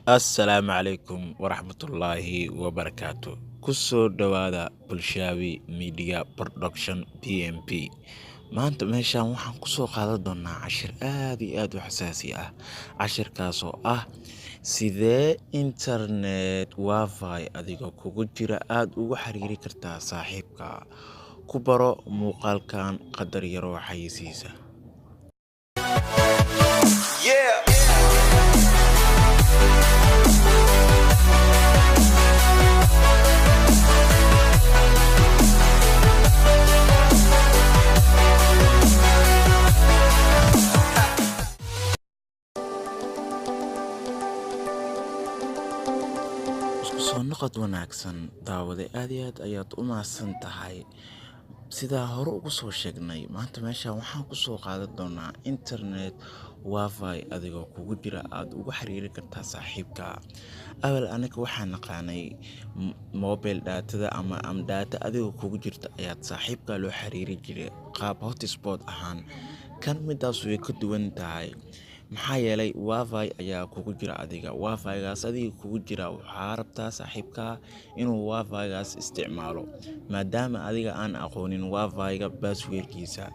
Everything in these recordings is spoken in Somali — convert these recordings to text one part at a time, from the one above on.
Assalaamu calaykum waraxmatullaahi wabarakaatu. Ku soo dhowaada Bulshaawi Media Production PMP. Maanta meeshaan waxaan ku soo qaadan doonaa cashir aad iyo aad u xasaasi ah. Cashirkaas oo ah sidee internet wifi adigoo kugu jira aad ugu xiriiri kartaa saaxiibka. Ku baro muuqaalkan qadar yaroo xayeysiisa. Isku soo noqod wanaagsan daawade aad iyo aad ayaad u mahadsan tahay. Sidaa hore ugu soo sheegnay maanta meeshaan waxaan ku soo qaadan doonaa internet wifi adigoo kugu jira aad ugu xiriiri kartaa saaxiibka. Awal aniga waxaan naqaanay mobile data ama data adigoo kugu jirta ayaad saaxiibka loo xiriiri jiray qaab hotspot ahaan. Kan midaas way ka duwan tahay maxaa yeelay wifi ayaa kugu jira adiga. Wifi-gaas adiga kugu jira waxaa rabtaa saaxiibka inuu wifi-gaas isticmaalo maadaama adiga aan aqoonin wifi-ga password-kiisa.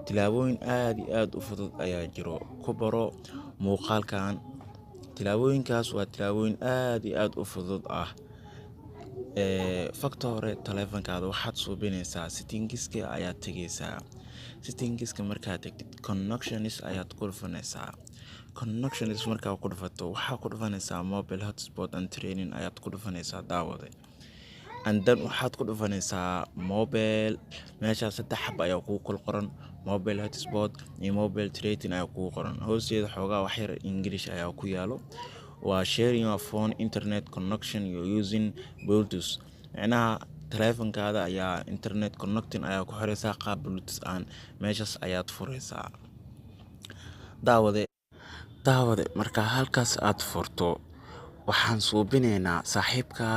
Tilaabooyin aad iyo aad u fudud ayaa jiro. Ku baro muuqaalkan. Tilaabooyinkaas waa tilaabooyin aad iyo aad u fudud ah. Fakta hore taleefankaada waxaad suubinaysaa settingska ayaad tegaysaa. Settingska markaad tagtid connections ayaad ku dhufanaysaa. Connections markaa ku dhufato waxaa ku dhufanaysaa mobile hotspot and training ayaad ku dhufanaysaa daawade. And then waxaad ku dhufanaysaa mobile meesha saddex xab ayaa kugu kala qoran mobile hotspot iyo mobile training ayaa kugu qoran. Hoosteeda xoogaa wax yar English ayaa ku yaalo. Waa sharing your phone internet connection you're using Bluetooth. Macnaha taleefankaada ayaa internet connecting ayaa ku xiraysaa qaab Bluetooth aan meeshaas ayaad furaysaa. Daawade marka halkaas aad furto waxaan suubinaynaa saaxiibka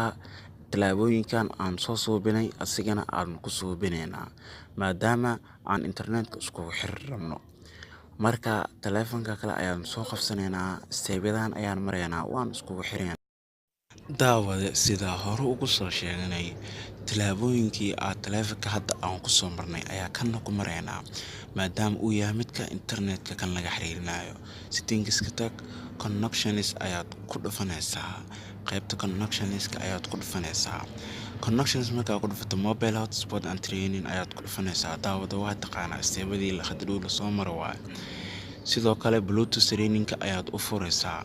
tilaabooyinkan aan soo suubinay asigana aan ku suubinaynaa maadaama aan internetka isku xiri rabno. Marka taleefanka kale ayaan soo qabsanaynaa steebadan ayaan maraynaa waan isku xirinaynaa. Daawade sidaa hore ugu soo sheegnay tilaabooyinkii aad taleefanka hadda aan ku soo marnay ayaa kana ku maraynaa maadaama uu yahay midka internetka kan laga xiriirinayo. Settingska tag connections ayaad ku dhufanaysaa. Qaybta connectionska ayaad ku dhufanaysaa. Connections markaa ku dhufato mobile hotspot and training ayaad ku dhufanaysaa. Daawada waa taqaanaa steebadii la khadruul la soo maro waay. Sidoo kale Bluetooth training ayaad u furaysaa.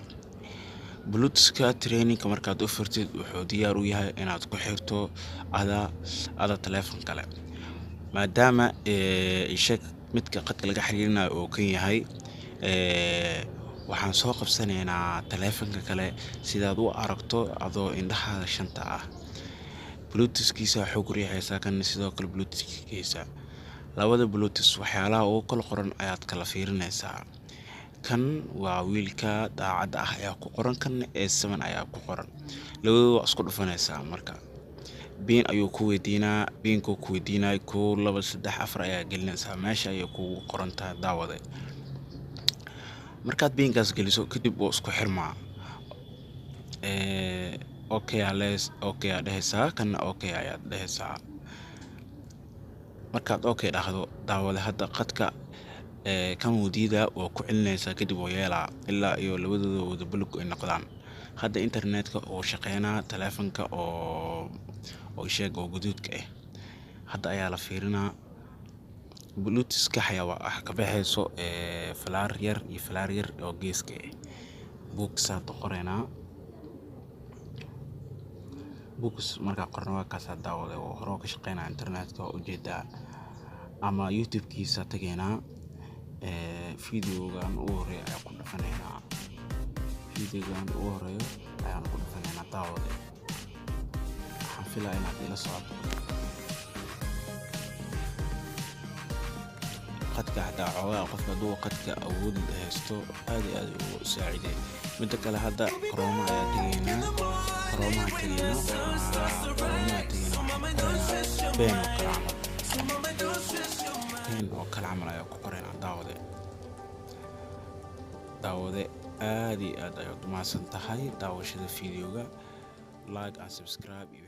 Bluetooth training markaad u furtid wuxuu diyaar u yahay inaad ku xirto ada taleefan kale. Maadaama midka qadka laga xiriirinayo oo kan yahay waxaan soo qabsanaynaa taleefanka kale sidaad u aragto adoo indhaha shanta ah. Bluetooth-kiisa wuxuu ku riixaysaa kan sidoo kale Bluetooth-kiisa. Labada Bluetooth waxyaalaha ugu kala qoran ayaad kala fiirinaysaa. Kan waa wiilka daacadda ah ayaa ku qoran kan A7 ayaa ku qoran. Labadooda isku dhufanaysaa marka. Pin ayuu ku weydiinaa pinku ku weydiinay 1 2 3 4 ayaa gelinaysaa meesha ayay kugu qoran tahay daawade. Markaad pinkaas geliso kadib oo isku xirmaa. Okay aad dhehaysaa kana okay ayaad dhehaysaa. Markaad okay dhahdo daawade hadda qadka kan wadiida oo ku celinaysaa kadib oo yeelaa ilaa iyo labadooda wada bulug ay noqdaan. Hadda internetka oo shaqeynaa taleefanka oo sheeg oo guduudka ah. Hadda ayaa la fiirinaa Bluetooth-ka ayaa ka baxayso falaar yar iyo falaar yar oo geeska ah. Booksaad qoraynaa. Books markaa qorno waa kaas daawade oo hore ka shaqeynaa internetka oo ujeedaa ama YouTube-kiisa tageynaa. Videogan ugu horeeyo ayaan ku dhufanaynaa. Daawade waxaan filayaa inaad ila socoto. qadka xataa xoogaa qofka hadduu qadka awood haysto aad iyo aad u saaciday. Midda kale hadda Chrome ayaa tegaynaa pen oo kala camal ayaa ku qoraynaa daawade aad iyo aad ayaad u mahadsan tahay daawashada fiidiyowga. Like and subscribe iyo